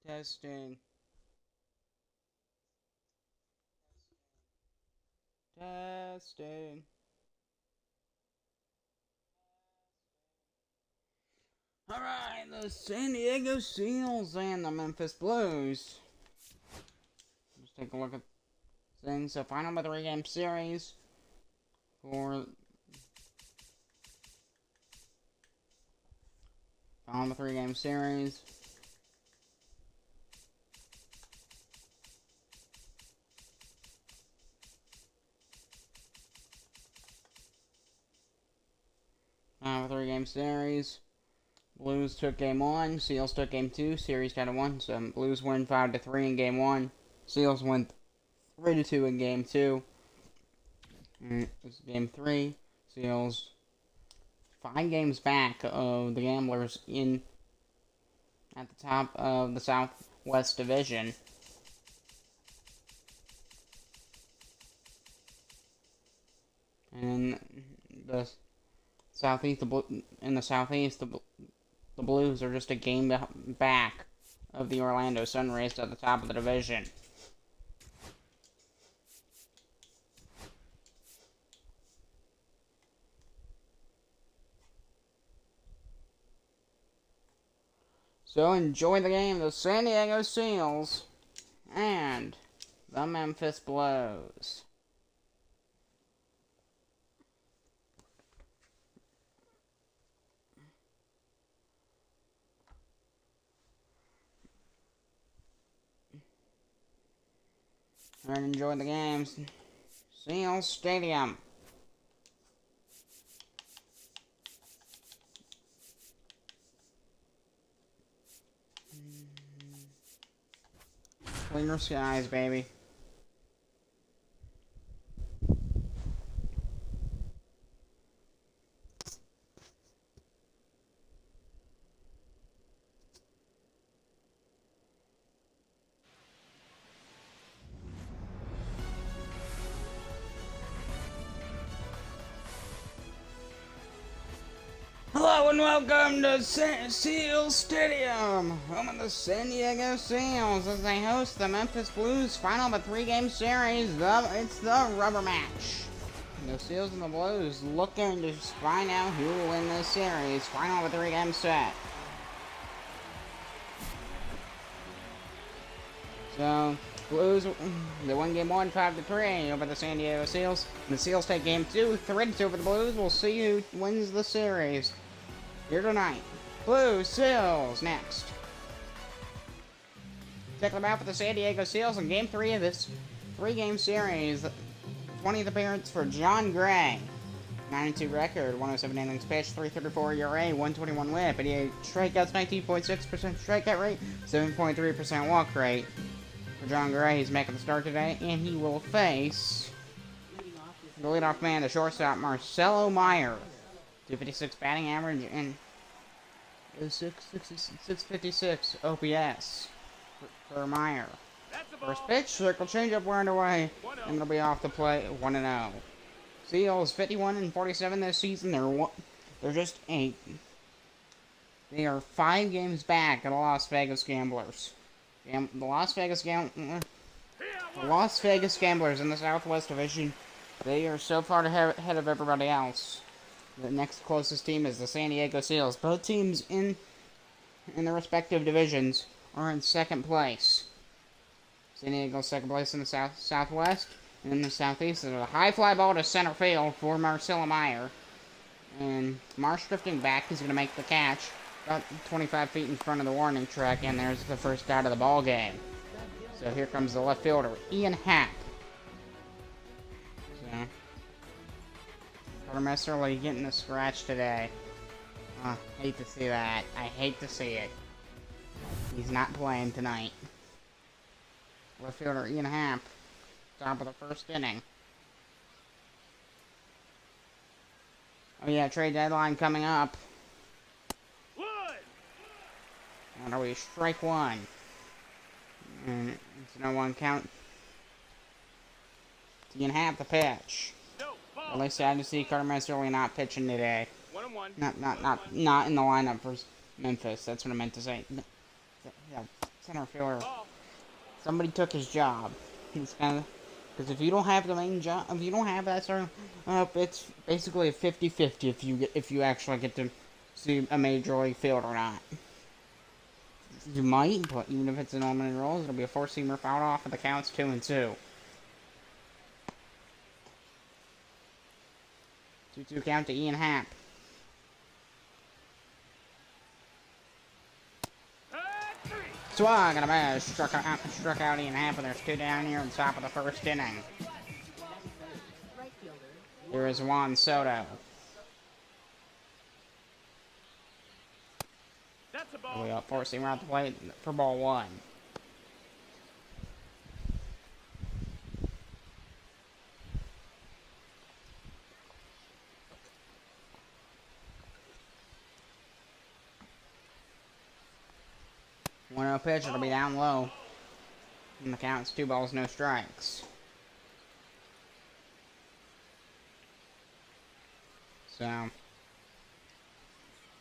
Testing. Testing. Alright, the San Diego Seals and the Memphis Blues. Let's take a look at things. So, final of the 3-game series for final of the 3-game series. Final of the 3-game series. Blues took game 1, Seals took game 2, series tied at 1. So Blues win 5-3 in game 1. Seals win 3-2 in game 2. And this is game 3. Seals 5 games back of the Gamblers in at the top of the Southwest Division. And the Southeast, the Blues are just a game back of the Orlando Sunrays at the top of the division. So enjoy the game, the San Diego Seals and the Memphis Blues. And enjoy the games. Seals Stadium. Cleaner skies, baby. Hello and welcome to Seals Stadium, home of the San Diego Seals, as they host the Memphis Blues final of a 3-game series. It's the rubber match. The Seals and the Blues looking to find out who will win this series. Final of a 3-game set. So, Blues, they won game 1 5-3 over the San Diego Seals. The Seals take game 2 3-2 over the Blues. We'll see who wins the series here tonight. Blues, Seals, next. Check them out for the San Diego Seals in game 3 of this 3-game series. 20th appearance for John Gray. 92 record, 107 innings pitched, 334 ERA, 121 WHIP, 88 strikeouts, 19.6% strikeout rate, 7.3% walk rate. For John Gray, he's making the start today, and he will face the leadoff man, the shortstop, Marcelo Meyer. 256 batting average and 656 OPS for Meyer. First pitch, circle changeup, we're underway, and it'll be off the plate, 1-0. Seals 51-47 this season. They're just 8. They are 5 games back of the Las Vegas Gamblers. The Las Vegas Gamblers in the Southwest Division. They are so far ahead of everybody else. The next closest team is the San Diego Seals. Both teams in their respective divisions are in second place. San Diego second place in the Southwest. And in the Southeast, there's a high fly ball to center field for Marcelo Meyer. And Marsh drifting back, he's going to make the catch. About 25 feet in front of the warning track, and there's the first out of the ball game. So here comes the left fielder, Ian Happ. So, Carter Messerly getting a scratch today. Hate to see that. I hate to see it. He's not playing tonight. Left fielder, Ian Happ. Top of the first inning. Oh yeah, trade deadline coming up. And are we strike 1? And it's no 1 count. You can have the pitch. Really sad to see Carter Masterly not pitching today. 1-1. Not in the lineup for Memphis. That's what I meant to say. Yeah, center fielder. Somebody took his job. He's kind of, because if you don't have the main job, if you don't have that sort of, it's basically a 50-50 if you actually get to see a major league field or not. You might, but even if it's an eliminated roles, it'll be a four-seamer fouled off, and the count's 2-2. 2-2 count to Ian Happ. Swung and a miss. Struck out Ian Happ, and there's 2 down here on top of the first inning. Here is Juan Soto. We got forcing around the plate for ball 1. One pitch, it'll be down low. And the count's 2 balls, no strikes. So,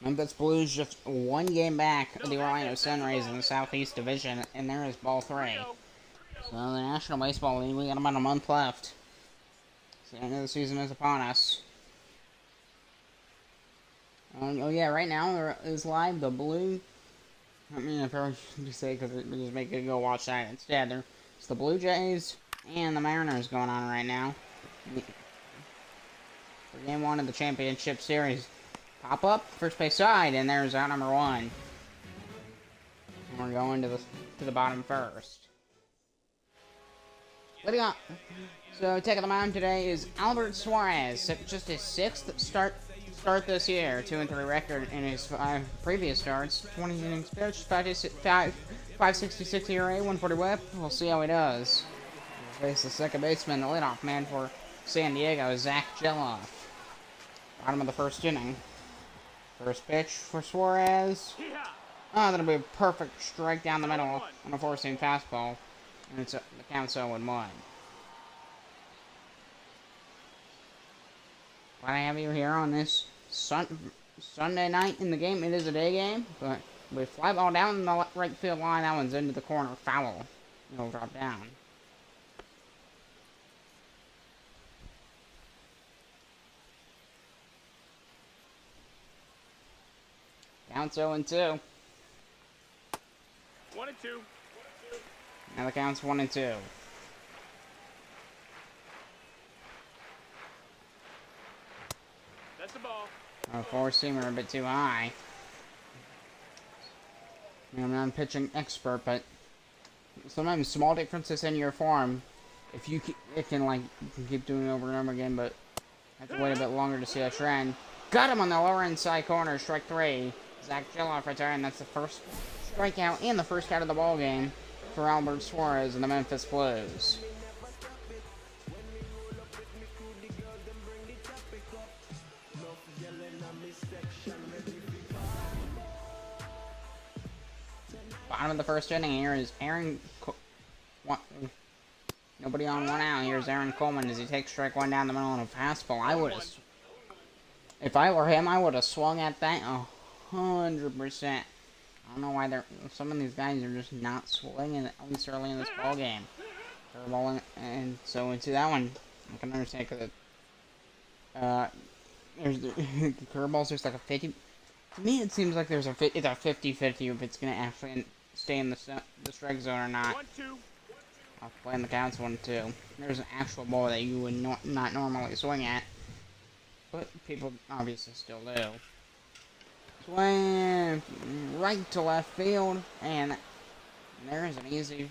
Memphis Blues just 1 game back of the Orlando Sunrays in the Southeast Division, and there is ball 3. So, the National Baseball League, we got about a month left. So, the end of the season is upon us. Oh yeah, right now there is live the Blue. I mean, if I would say, because it just make it go watch that instead. It's the Blue Jays and the Mariners going on right now. For game 1 of the championship series. Pop up, first base side, and there's out number 1. And we're going to the bottom first. Leading up. So taking the mound today is Albert Suarez. Just his 6th start this year. 2-3 record in his 5 previous starts. 20 innings pitched, 5.66 ERA, 140 WHIP. We'll see how he does. We'll face the second baseman, the leadoff man for San Diego, Zach Geloff. Bottom of the first inning. First pitch for Suarez. Oh, that'll be a perfect strike down the middle on a 4-seam fastball. And the count's 0-1. Glad I have you here on this Sunday night in the game. It is a day game, but we fly ball down the right field line. That one's into the corner, foul. It'll drop down. Count's 0-2. 1-2. Now the count's 1-2. That's the ball. A 4-seamer a bit too high. I'm not a pitching expert, but sometimes small differences in your form, if you can keep doing it over and over again, but have to wait a bit longer to see a trend. Got him on the lower inside corner, strike 3. Zach Geloff retiring. That's the first strikeout and the first out of the ball game for Albert Suarez and the Memphis Blues. Bottom of the first inning here is Aaron. Nobody on 1 out. Here's Aaron Coleman as he takes strike 1 down the middle on a fastball. If I were him, I would have swung at that 100%. I don't know why some of these guys are just not swinging at least early in this ball game. And so into that one, I can understand because there's the curveball's just like a 50. To me, it seems like it's a 50-50 if it's gonna actually stay in the strike zone or not. 1-2. I'll play in the counts 1-2. There's an actual ball that you would not normally swing at, but people obviously still do. Swing right to left field, and there's an easy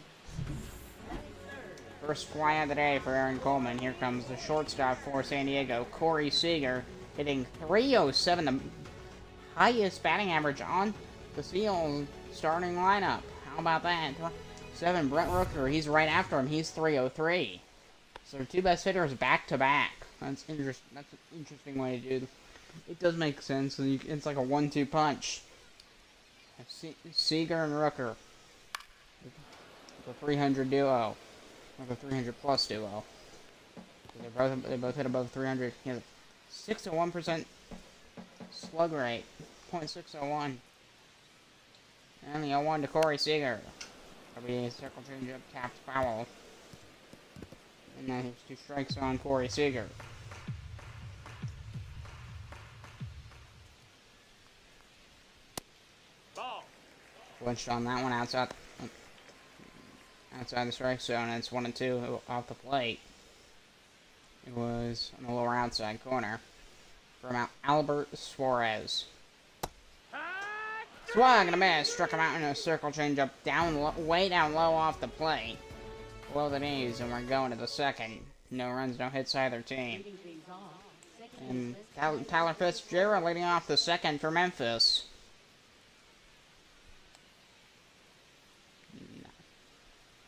first fly of the day for Aaron Coleman. Here comes the shortstop for San Diego, Corey Seager, hitting .307, the highest batting average on the Seals starting lineup. How about that? 7, Brent Rooker, he's right after him. He's .303. So 2 best hitters back to back. That's interesting. That's an interesting way to do it. It does make sense. It's like a 1-2 punch. Seager and Rooker, the 300 duo, or the 300 plus duo. They both hit above 300. He has a 601% slug rate, .601. And the 0-1 to Corey Seager. That'll be a circle change-up, tapped foul. And then there's 2 strikes on Corey Seager. Flinched on that one outside the strike zone. It's 1-2 off the plate. It was on the lower outside corner from Albert Suarez. Swung and a miss. Struck him out in a circle changeup way down low off the plate. Below the knees, and we're going to the second. No runs, no hits either team. And Tyler Fitzgerald leading off the second for Memphis.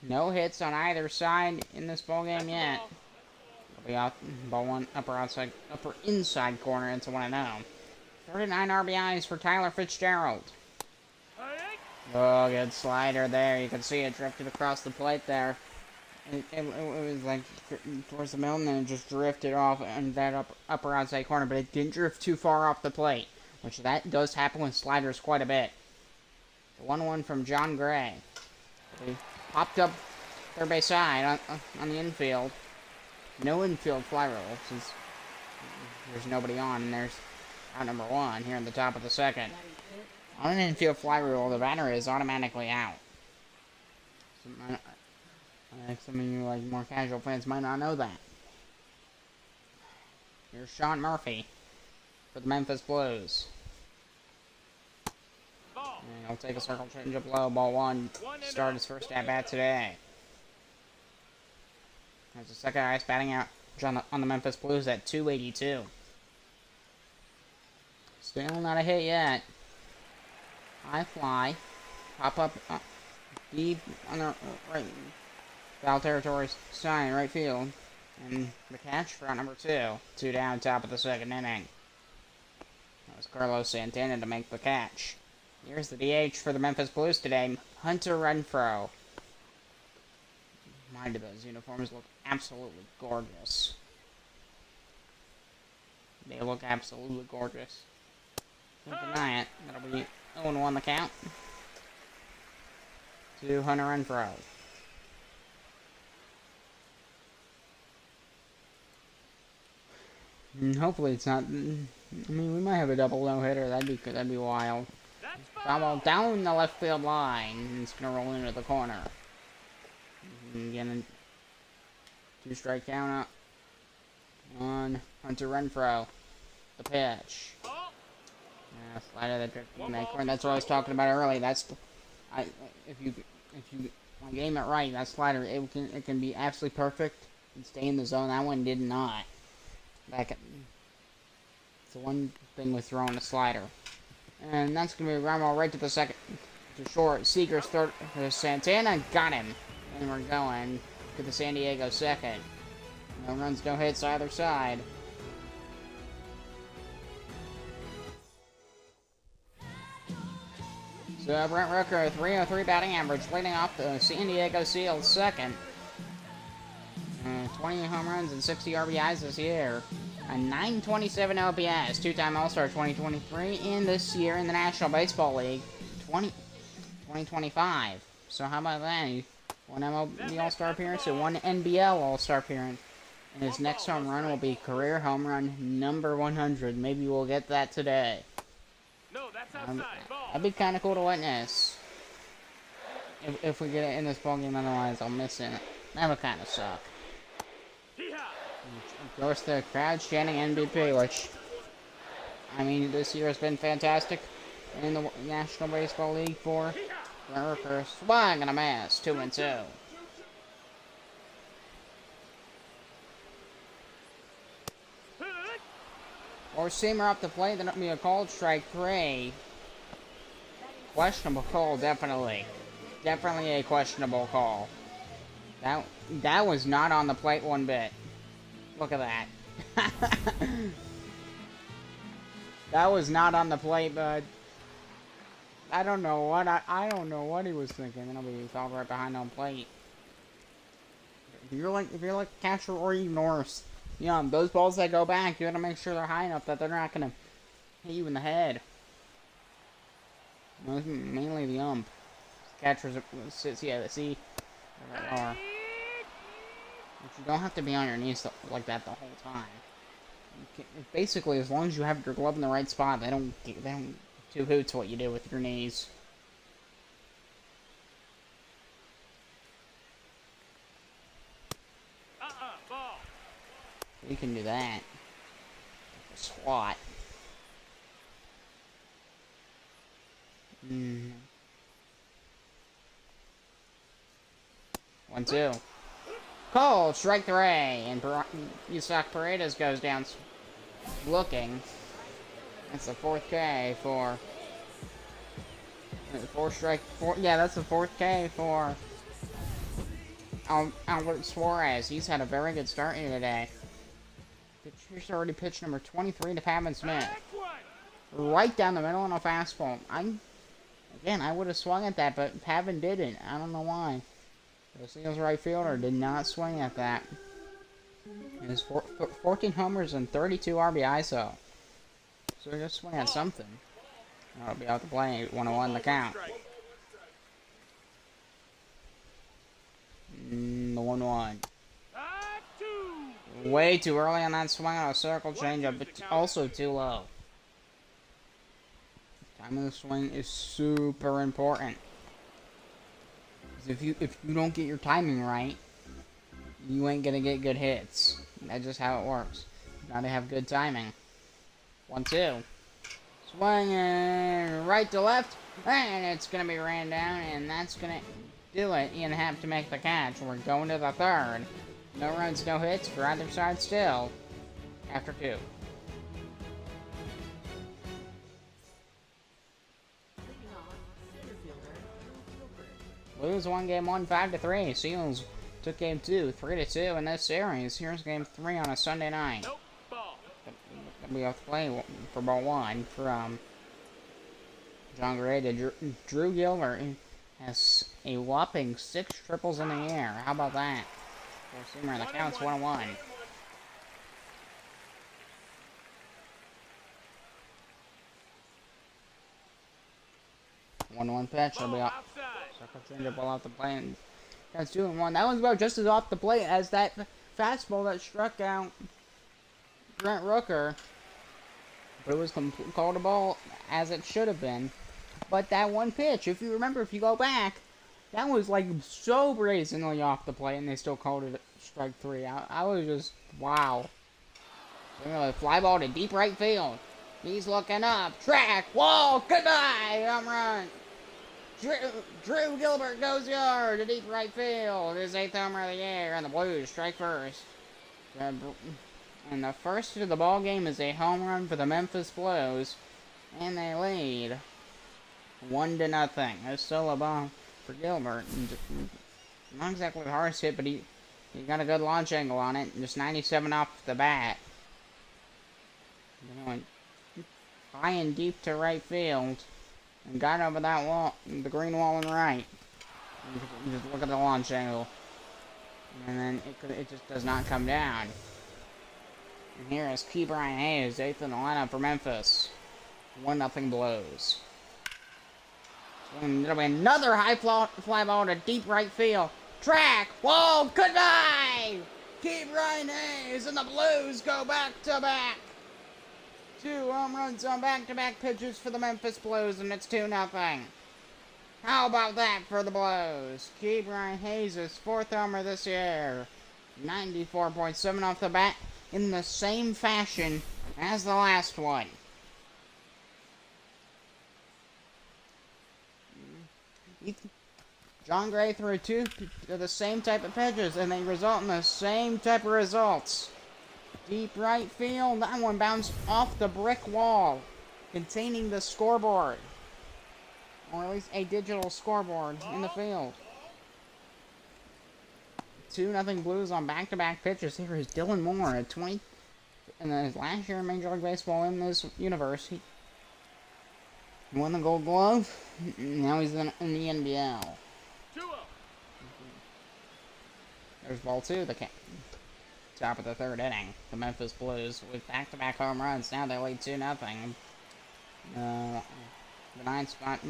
No hits on either side in this ballgame yet. It'll be out ball one upper inside corner. It's a 1-0. 39 RBIs for Tyler Fitzgerald. Oh, good slider there. You can see it drifted across the plate there. It was like towards the middle, and then it just drifted off in that upper outside corner, but it didn't drift too far off the plate, which that does happen with sliders quite a bit. The 1-1 from John Gray. He popped up third base side on the infield. No infield fly rule since there's nobody on, and there's out number 1 here in the top of the second. On an infield fly rule, the batter is automatically out. Some of you more casual fans might not know that. Here's Sean Murphy for the Memphis Blues. And he'll take a circle change up low, ball 1. Start his first at bat today. There's the second highest batting out on the Memphis Blues at 282. Still not a hit yet. High fly. Pop up deep on the right. Foul territory sign, right field. And the catch for out number 2. 2 down, top of the second inning. That was Carlos Santana to make the catch. Here's the DH for the Memphis Blues today, Hunter Renfroe. Mind you, those uniforms look absolutely gorgeous. They look absolutely gorgeous. Don't deny it. That'll be 0-1 the count to Hunter Renfroe. Hopefully it's not. I mean, we might have a double no-hitter. That'd be wild. Foul down the left field line. It's gonna roll into the corner. Again, 2-strike count on Hunter Renfroe. The pitch. Slider that drifted in that corner. That's what I was talking about earlier. If you game it right, that slider it can be absolutely perfect and stay in the zone. That one did not. It's the one thing with throwing a slider. And that's going to be a ground ball right to the second. To short. Seager's third for Santana. Got him. And we're going to the San Diego second. No runs, no hits either side. So Brent Rooker, 303 batting average, leading off the San Diego Seals second. 20 home runs and 60 RBIs this year. A 927 OPS, 2-time All-Star 2023, and this year in the National Baseball League 2025. So how about that? One MLB All-Star appearance and one NBL All-Star appearance. And his next home run will be career home run number 100. Maybe we'll get that today. No, that's outside. That'd be kind of cool to witness. If we get it in this ballgame, otherwise I'll miss it. That would kind of suck. Of course, the crowd chanting MVP, which, I mean, this year has been fantastic in the National Baseball League for Rooker. Swung and a miss, 2-2. Or seamer up the plate, then it'll be a called strike 3. Questionable call, definitely. Definitely a questionable call. That was not on the plate one bit. Look at that. That was not on the plate, but I don't know what I don't know what he was thinking. It'll be foul right behind on plate. If you're like catcher or even worse, You know, those balls that go back, you gotta make sure they're high enough that they're not gonna hit you in the head. You know, mainly the ump. Catchers sits, yeah, see, there they are. But you don't have to be on your knees like that the whole time. Basically, as long as you have your glove in the right spot, they don't two hoots what you do with your knees. Ball. You can do that. Squat. 1-2. Cole, strike 3, and Yusak Paredes goes down looking. That's the 4th K for... 4. Yeah, that's the 4th K for Albert Suarez. He's had a very good start here today. He's already pitched number 23 to Pavin Smith. Right down the middle on a fastball. Again, I would have swung at that, but Pavin didn't. I don't know why. The Seals right fielder did not swing at that. It was 14 homers and 32 RBI, so just swing at something. That'll be out the play. 1-1 the count. The 1-1. Way too early on that swing on a circle changeup, but also too low. Time of the swing is super important. If you don't get your timing right, you ain't gonna get good hits. That's just how it works. You gotta have good timing. 1-2. Swinging right to left, and it's gonna be ran down, and that's gonna do it. You have to make the catch. We're going to the 3rd. No runs, no hits for either side still. After 2. Blues won game 1, 5-3. Seals took game 2, 3-2 in this series. Here's game 3 on a Sunday night. We have to play for ball 1 from John Gray to Drew Gilbert. Has a whopping 6 triples in the air. How about that? Four-seamer, the count's 1-1. One pitch. It'll be off. Circle change ball off the plate. That's 2-1. That one's about just as off the plate as that fastball that struck out Brent Rooker. But it was called a ball as it should have been. But that one pitch, if you remember, if you go back, that was like so brazenly off the plate, and they still called it strike 3. I was just, wow. A fly ball to deep right field. He's looking up. Track. Wall. Goodbye. Home run. Drew Gilbert goes yard to deep right field. His 8th homer of the year, and the Blues strike first. And the first of the ball game is a home run for the Memphis Blues, and they lead 1-0. A solo bomb for Gilbert. Not exactly the hardest hit, but he got a good launch angle on it. Just 97 off the bat. Going high and deep to right field. And got over that wall, the green wall on the right. You just look at the launch angle. And then it just does not come down. And here is Key Brian Hayes, 8th in the lineup for Memphis. 1-0 Blues. And there'll be another high fly ball to deep right field. Track! Whoa! Goodbye! Key Brian Hayes and the Blues go back-to-back. 2 home runs on back-to-back pitches for the Memphis Blues, and it's 2-0. How about that for the Blues? Key Brian Hayes' 4th homer this year. 94.7 off the bat in the same fashion as the last one. John Gray threw 2 of the same type of pitches, and they result in the same type of results. Deep right field, that one bounced off the brick wall containing the scoreboard. Or at least a digital scoreboard in the field. 2-0 Blues on back-to-back pitches. Here is Dylan Moore at 20. In his last year in Major League Baseball in this universe, he won the Gold Glove. Now he's in the NBL. There's ball 2. The top of the third inning. The Memphis Blues with back-to-back home runs. Now they lead 2-0. The ninth spot,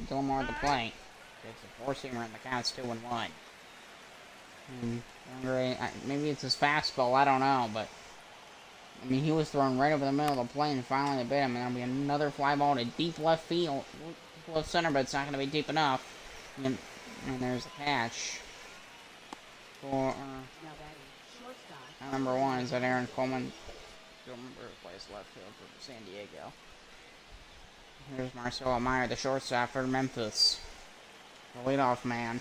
Gilmore at the plate. It's a four-seamer and the count's 2-1. Maybe it's his fastball, I don't know, but I mean, he was thrown right over the middle of the plate and finally they bit him, and there'll be another fly ball to deep left field, left center, but it's not going to be deep enough. And there's a catch for number 1 is that Aaron Coleman. Don't remember who plays left field for San Diego. Here's Marcelo Meyer, the shortstop for Memphis, the leadoff man.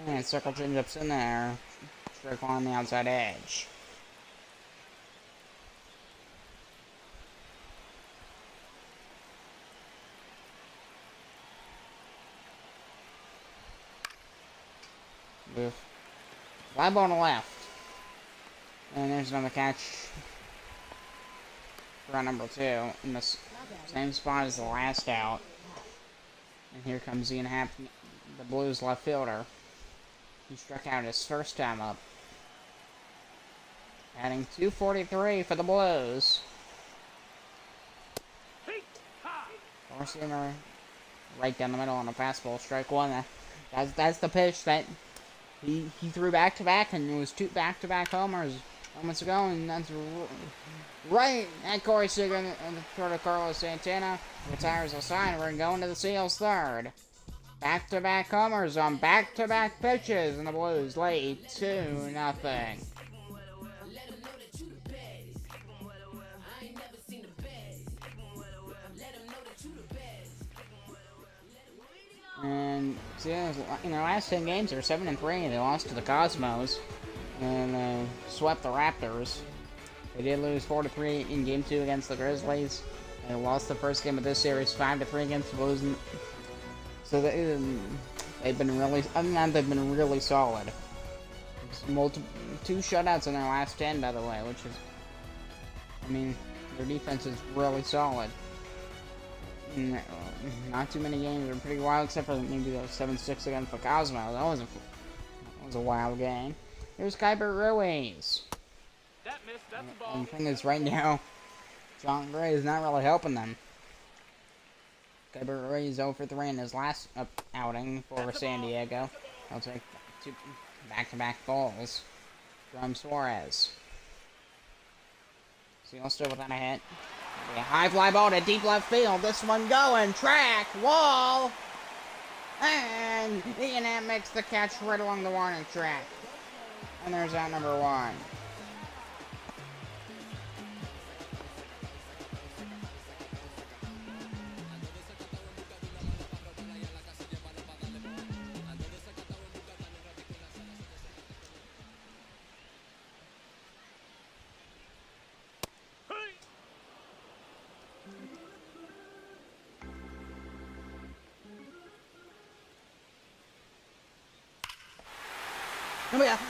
And circle change-ups in there. Strike on the outside edge. With fly ball on the left. And there's another catch for number 2 in the same spot as the last out. And here comes Ian Happ, the Blues left fielder. He struck out his first time up. Adding 243 for the Blues. Four-seamer right down the middle on a fastball, strike 1. That's the pitch that he threw back-to-back, and it was 2 back-to-back homers moments ago, and that's right at Corey Seager and the third of Carlos Santana. Retires a sign. We're going to the Seals third. Back-to-back homers on back-to-back pitches, and the Blues lead 2-0. And in their last 10 games, they're 7-3. They lost to the Cosmos and swept the Raptors. They did lose 4-3 in Game 2 against the Grizzlies. They lost the first game of this series 5-3 against the Blues. So they've been really, other than that, they've been really solid. 2 shutouts in their last 10, by the way, which is, I mean, their defense is really solid. Not too many games are pretty wild, except for maybe the 7-6 against the Cosmos. That was a wild game. Here's Kyber Ruiz. That missed. That's a ball. And the thing is, right now, John Gray is not really helping them. Kyber Ruiz 0-for-3 in his last outing for San Diego. He'll take 2 back-to-back balls from Suarez. Seal still without a hit. A high fly ball to deep left field. This one going. Track. Wall. And Ian Happ makes the catch right along the warning track. And there's out number 1.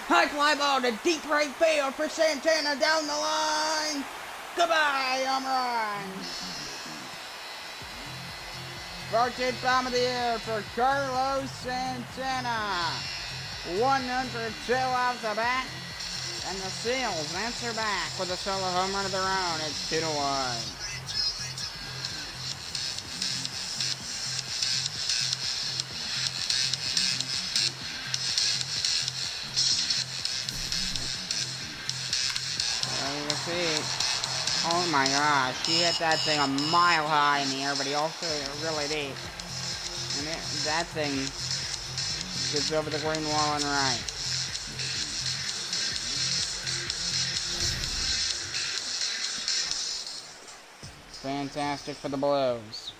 High fly ball to deep right field for Santana down the line. Goodbye, home run. Varsity bomb of the year for Carlos Santana. 102 off the bat. And the Seals answer back with a solo home run of their own. It's 2-1. Oh my gosh, he hit that thing a mile high in the air, but he also hit it really deep. And that thing gets over the green wall and right. Fantastic for the Blues.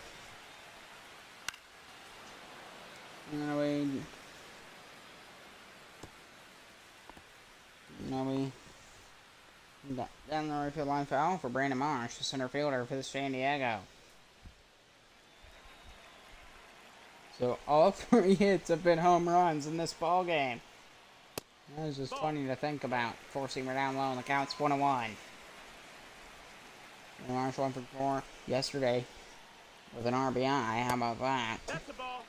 Down the right field line foul for Brandon Marsh, the center fielder for the San Diego. So all 3 hits have been home runs in this ball game. That was just funny to think about. Four-seamer down low, and the count's 1-1. And Marsh 1-for-4 yesterday with an RBI. How about that? That's the ball.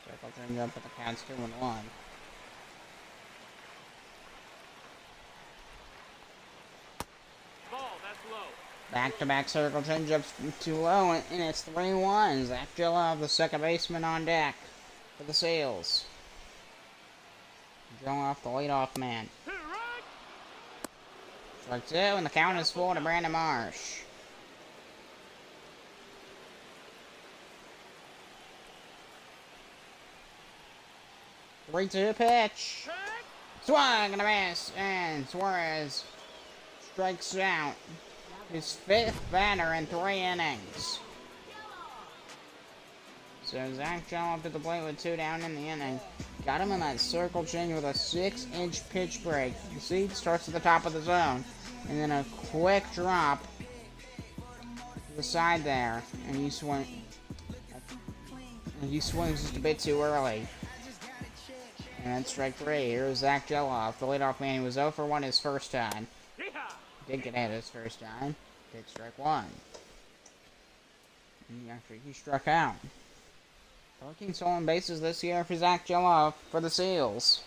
Circle change up, but the count's 2-1. Back-to-back circle changeups too low, and it's 3-1. Zach Gillov, the second baseman, on deck for the Seals. Gillov, the leadoff man. Strike 2, and the count is full to Brandon Marsh. Three-two pitch. Swung and a miss, and Suarez strikes out his 5th batter in 3 innings. So Zach Gillov to the plate with 2 down in the inning. Got him in that circle change with a 6-inch pitch break. You see, it starts at the top of the zone, and then a quick drop to the side there, and he swings just a bit too early. And then strike 3. Here's Zach Gillov, the leadoff man. He was 0 for 1 his first time. Did get hit his first time. Did strike 1. And actually, he struck out. 13 stolen bases this year for Zach Gillov for the Seals.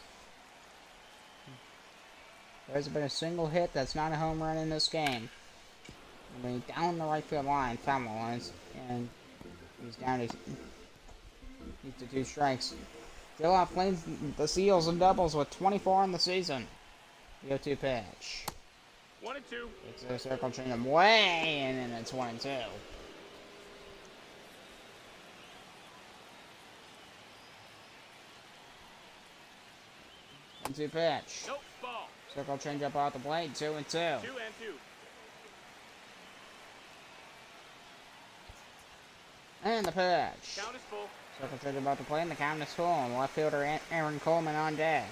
There's been a single hit that's not a home run in this game. I mean, down the right field line, foul lines, and he's down to 2 strikes. Gillov leads the Seals in doubles with 24 in the season. The 0-2 pitch. 1-2. It's a circle change him way, and then it's 1-2. 1-2 pitch. Nope, ball. Circle change up off the plate, 2-2. 2-2. And the pitch. Count is full. Circle change about the plate, and the count is full. And left fielder Aaron Coleman on deck.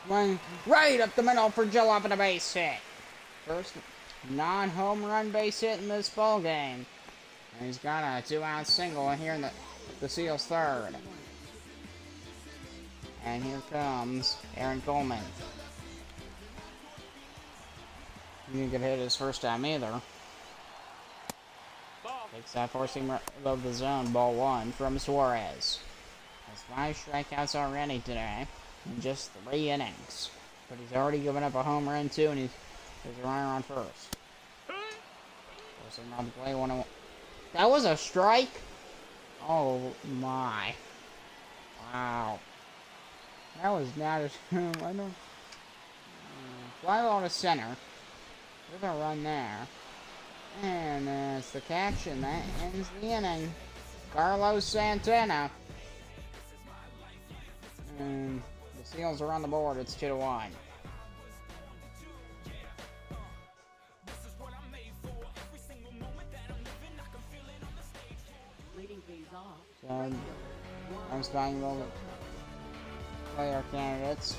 Swing right up the middle for Gillov and a base hit. First non-home run base hit in this ball game. And he's got a 2-out single here in the Seals' third. And here comes Aaron Coleman. He didn't get hit his first time either. Ball. Takes that forcing above the zone, ball 1 from Suarez. Has 5 strikeouts already today in just 3 innings. But he's already given up a home run too, and there's a runner on first. Forcing on the play, 1-1. That was a strike? Oh my. Wow. That was not a... I don't... Fly ball to center. With a run there. And it's the catch, and that ends the inning. Carlos Santana. And the Seals are on the board. It's 2-1. So, I'm starting to play our candidates.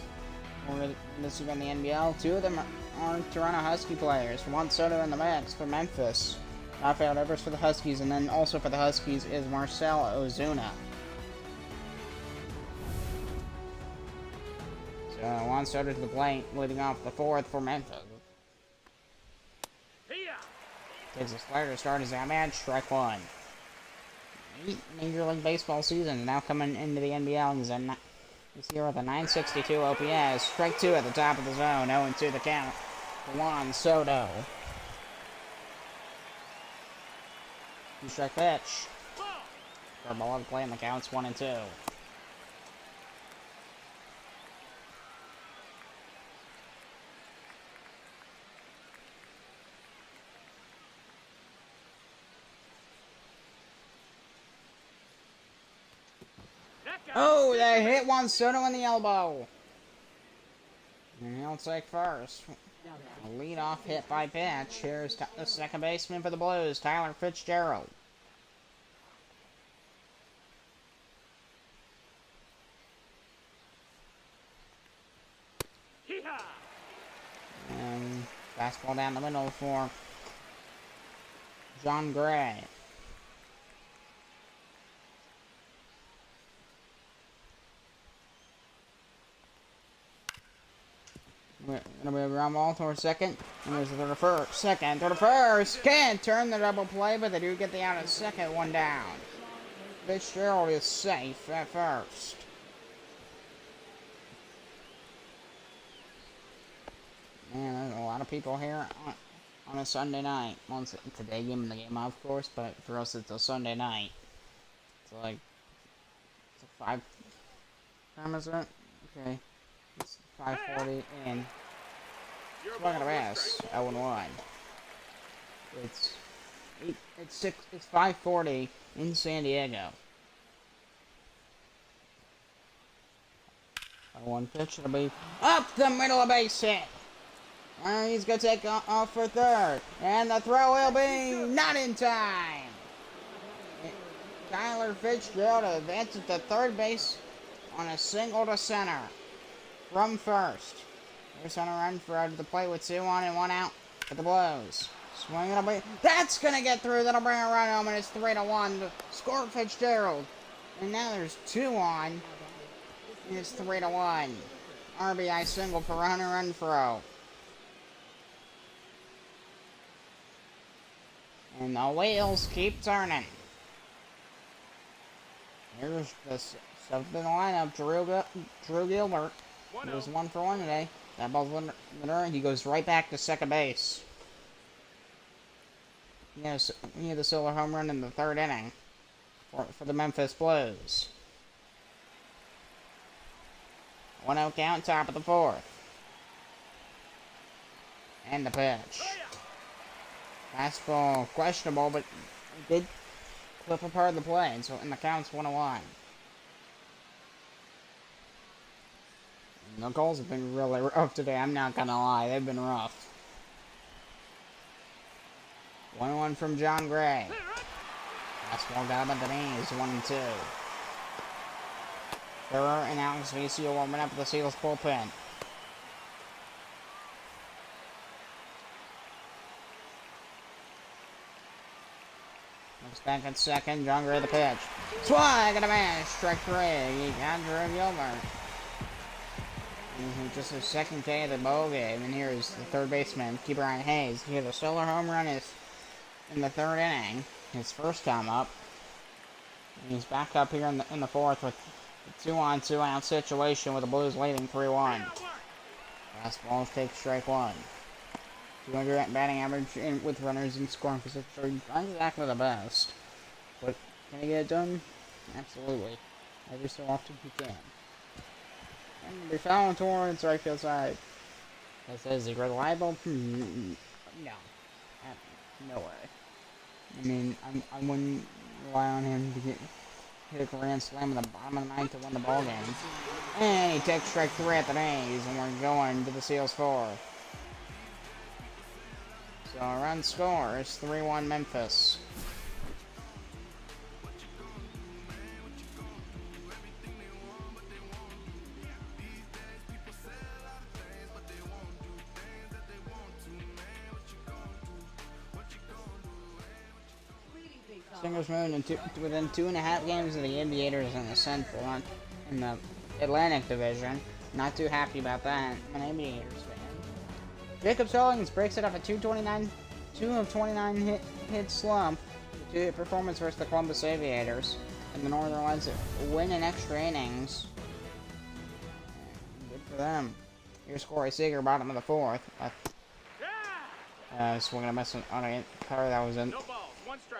This is in the NBL. 2 of them are Toronto Husky players. Juan Soto in the mix for Memphis. Rafael Evers for the Huskies, and then also for the Huskies is Marcel Ozuna. So Juan Soto to the plate, leading off the 4th for Memphis. Takes a slider to start his at-match, strike 1. Major League Baseball season now coming into the NBL. He's this year with a 962 OPS. Strike 2 at the top of the zone. 0-2 the count for Juan Soto. 2-strike pitch. Curveball on the play, and the count's 1-2. Oh, they hit Juan Soto in the elbow. And he'll take first. A lead-off hit by pitch. Here's the second baseman for the Blues, Tyler Fitzgerald. And fastball down the middle for John Gray. Gonna be a ground ball toward second. And there's the first. Second, to the first. Can't turn the double play, but they do get the out at second, 1 down. Fitzgerald is safe at first. Man, there's a lot of people here on a Sunday night. Well, it's a day game and the game off, of course, but for us it's a Sunday night. So like, it's a 5... time is it? Okay. It's 5:40 and swing and a miss. 0-1. It's 5:40 in San Diego. 0-1 pitch. It'll be up the middle of base hit. He's gonna take off for third, and the throw will be not in time. Tyler Fitzgerald advances to third base on a single to center from first. There's on a run for out of the plate with 2 on and 1 out for the Blues. Swing it'll be. That's gonna get through. That'll bring a run home, and it's 3-1 to score Fitzgerald. And now there's 2 on. And it's 3-1. RBI single for Hunter Renfroe. And the wheels keep turning. Here's the 7th in the lineup, Drew Gilbert. He was 1 for 1 today. That ball's winner. He goes right back to second base. He had the solo home run in the 3rd inning for the Memphis Blues. 1-0 count, top of the 4th. And the pitch. Fastball questionable, but it did clip apart the play, and so in the count's 1-1. The goals have been really rough today, I'm not gonna lie, they've been rough. 1-1 from John Gray. Fastball got him at the knees, 1-2. Ferrer and Alex Vesio warming up at the Seals bullpen. Looks back at second, John Gray the pitch. Swing and a miss, strike 3. He got Drew Gilbert. Just his 2nd K of the ball game, and here is the 3rd baseman, Ke'Bryan Hayes. He had a solo home run in the 3rd inning, his first time up. And he's back up here in the 4th with a 2-on, 2-out situation with the Blues leading 3-1. Fastballs take strike 1. 200 batting average with runners in scoring position. Not exactly the best, but can he get it done? Absolutely. Every so often he can. And they're fouling towards right field side. That says he reliable? No. No way. I mean, I wouldn't rely on him to hit a grand slam in the bottom of the 9th to win the ball game. And he takes strike 3 at the knees, and we're going to the Seals 4. So a run score is 3-1 Memphis. Singers moved within 2.5 games of the Aviators in the Central, in the Atlantic Division. Not too happy about that. I'm an Aviators fan. Jacob Stallings breaks it up a 2 of 29 hit slump. 2-hit performance versus the Columbus Aviators. And the Northern Lights win in extra innings. Good for them. Here's Corey Seager, bottom of the 4th. Swinging a miss on a cover that was in.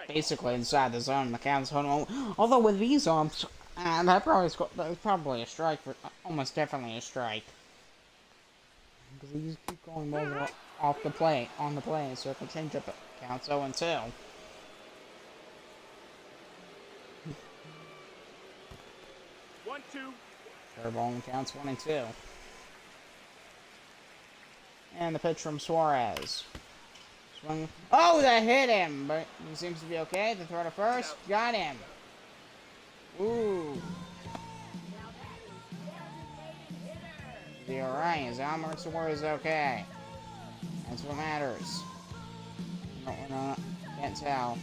Basically inside the zone. The count's home. Although with these umps, that was probably a strike. Almost definitely a strike. Because he just keep going balls off the plate, on the plate. Circle changeup counts 0-2. Curveball counts 1-2. And the pitch from Suarez. Swing. Oh, that hit him, but he seems to be okay. The throw to first, got him. Ooh. Is he alright? Is Almer Suarez okay? That's what matters. No, can't tell.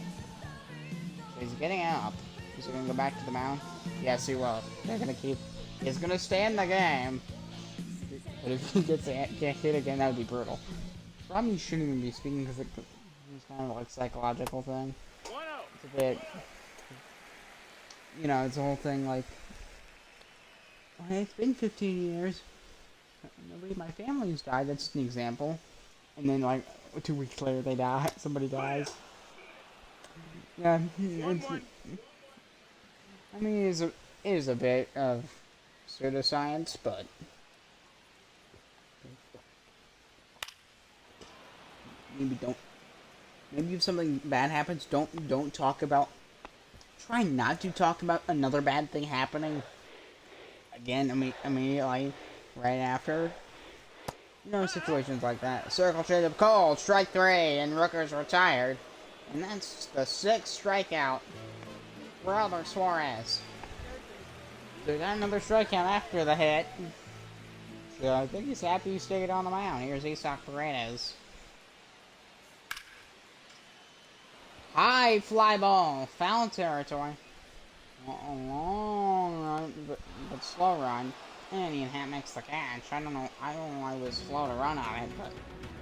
So he's getting up. Is he gonna go back to the mound? Yes, he will. They're gonna keep. He's gonna stay in the game. But if he gets hit again, that would be brutal. Probably shouldn't even be speaking because it's kind of like a psychological thing. It's a bit, you know, it's a whole thing like, hey, it's been 15 years. nobody in my family's died. That's an example. And then, like, 2 weeks later, they die. Somebody dies. Yeah, I mean, it is a bit of pseudoscience, but maybe don't. Maybe if something bad happens, don't talk about. Try not to talk about another bad thing happening again. Immediately right after. You know, situations like that. Circle change of call, strike 3, and Rooker's retired. And that's the 6th strikeout for Albert Suarez. They got another strikeout after the hit. So I think he's happy he stayed on the mound. Here's Isak Paredes. High fly ball, foul territory. A long run, but slow run. And Ian Happ makes the catch. I don't know why it was slow to run on it, but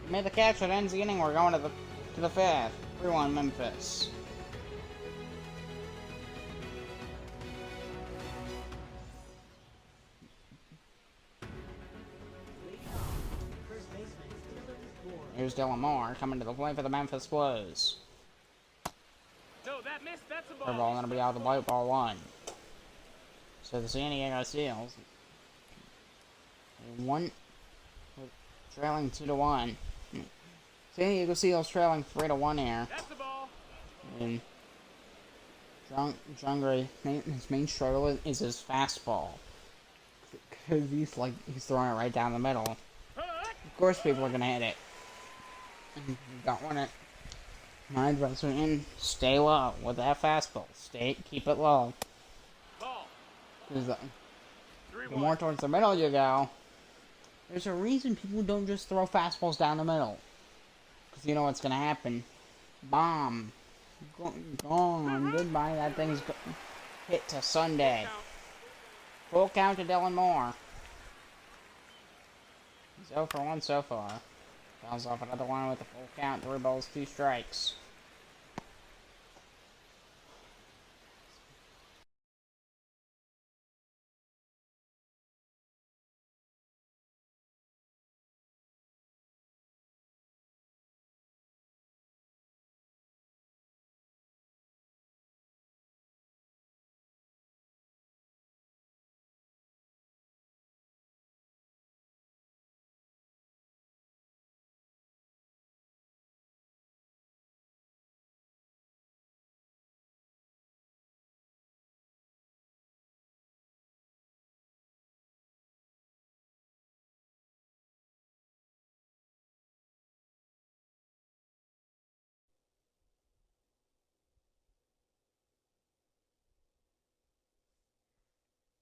he made the catch that ends the inning. We're going to the 5th. 3-1 Memphis. Here's Dylan Moore coming to the plate for the Memphis Blues. No, that missed. That's a Third ball. ball going to be out of the plate, ball 1. So the San Diego Seals trailing 2-1. San Diego Seals trailing 3-1 here. That's the ball. And John Gray, his main struggle is his fastball. Because he's throwing it right down the middle. Of course people are going to hit it. You don't want it. My advice in, stay low with that fastball. Keep it low. Ball. Because the more towards the middle you go, there's a reason people don't just throw fastballs down the middle. Because you know what's going to happen. Bomb. Gone. Goodbye. That thing's hit to Sunday. Full count to Dylan Moore. He's 0 for 1 so far. Fouls off another one with a full count. 3 balls, 2 strikes.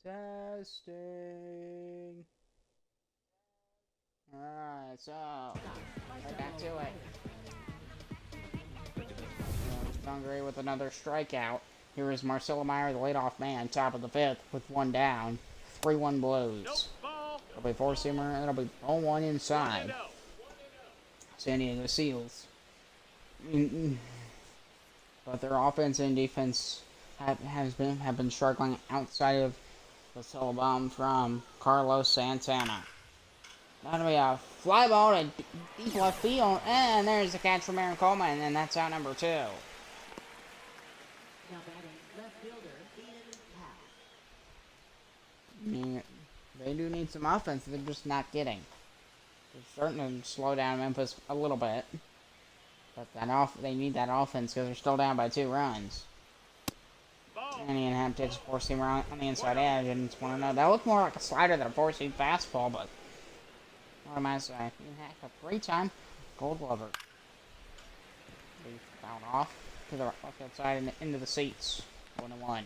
Testing. Alright, so right back to it. John Gray with another strikeout. Here is Marcelo Meyer, the leadoff man, top of the 5th with 1 down. 3-1 Blues. Nope, ball. It'll be 4-seamer, and it'll be 0-1 inside. San Diego Seals. But their offense and defense have been struggling outside of the solo bomb from Carlos Santana. That'll be a fly ball to deep left field, and there's the catch from Aaron Coleman, and that's out number 2. Now batting left fielder, Ian Happ. They do need some offense. They're just not getting. They're starting to slow down Memphis a little bit, but they need that offense because they're still down by 2 runs. And Ian Happ takes a 4-seamer on the inside edge, and it's 1-0. That looked more like a slider than a 4-seam fastball, but what am I saying? Ian Happ, a 3-time Gold Glover. They fouled off to the left field side and into the seats. 1-1.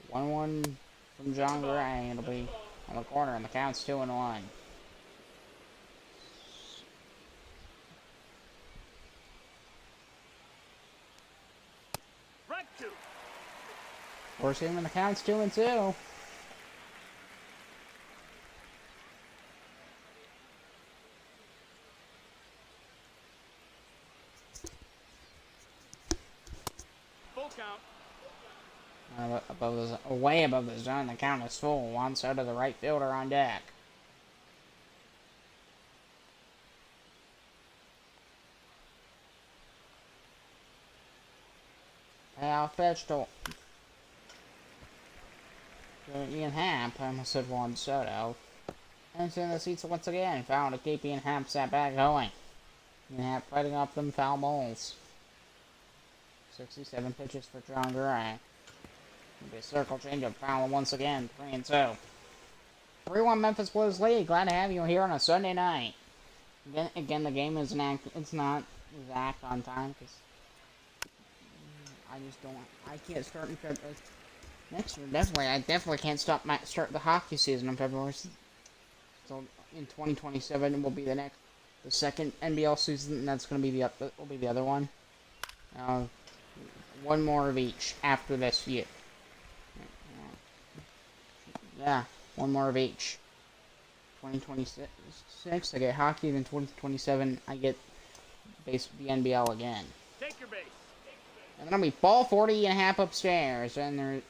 One from John Gray. It'll be on the corner, and the count's 2-1. Right 2. Force him, and the count's 2-2. Full count. Way above the zone. The count is full. One side of the right fielder on deck. Payoff pitch to Ian Happ. I almost said Juan Soto. And it's in the seats once again. Foul to keep Ian Happ's at back going. Ian Happ fighting off them foul balls. 67 pitches for John Gray. It'll be a circle changeup foul once again. 3-2. 3-1 Memphis Blues lead. Glad to have you here on a Sunday night. Again, the game is it's not exact on time because I just don't. I can't start in February. Next year, I definitely can't start the hockey season in February. So in 2027 will be the second NBL season, and that's going to be the other one. One more of each after this year. Yeah, one more of each. 2026 I get hockey, then 2027 I get the NBL again. Take your base. And then I'll be ball 40.5 upstairs, and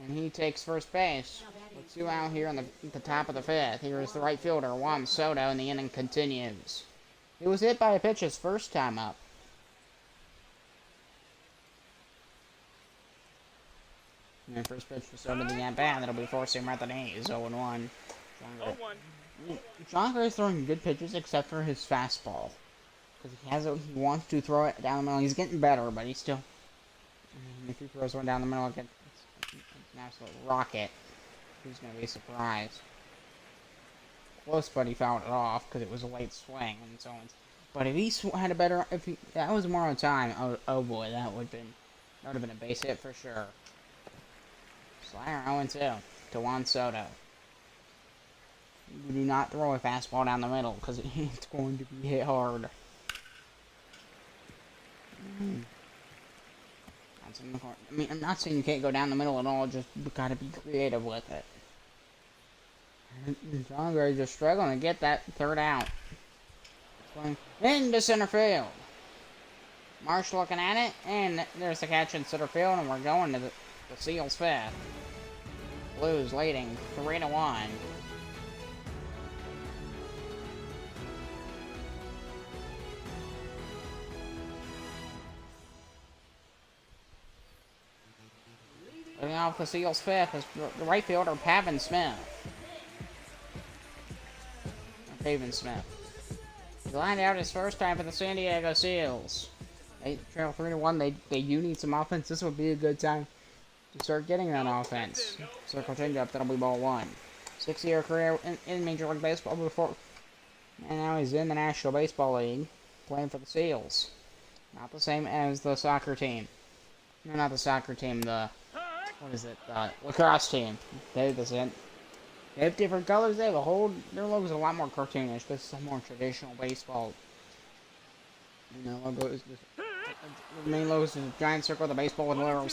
he takes first base. With 2 out here at the top of the 5th. Here is the right fielder, Juan Soto, and the inning continues. He was hit by a pitch his first time up. And then first pitch to Soto to the at-bat. That'll be forcing him at the knees. 0-1. John Gray's throwing good pitches except for his fastball. Because he wants to throw it down the middle. He's getting better, but he's still... if he throws one down the middle, it's an absolute rocket. Who's going to be surprised? Close, but he fouled it off because it was a late swing and so on. But if he had a better... that was more on time, oh boy, that would have been a base hit for sure. Slider 0-2 to Juan Soto. You do not throw a fastball down the middle because it's going to be hit hard. That's in the corner. I mean, I'm not saying you can't go down the middle at all, just gotta be creative with it. John Gray just struggling to get that third out. Going into center field. Marsh looking at it, and there's the catch in center field, and we're going to the Seals 5th. Blues leading 3-1. Leading off the Seals 5th is the right fielder, Pavin Smith. He lined out his first time for the San Diego Seals. They trail 3-1. They do need some offense. This would be a good time to start getting that offense. Circle changeup, that'll be ball 1. 6-year career in Major League Baseball before, and now he's in the National Baseball League, playing for the Seals. Not the same as the soccer team. No, not the soccer team. What is it? Lacrosse team. They have different colors. They have their logo's a lot more cartoonish. This is a more traditional baseball. Logo is the main logo is a giant circle of the baseball with literal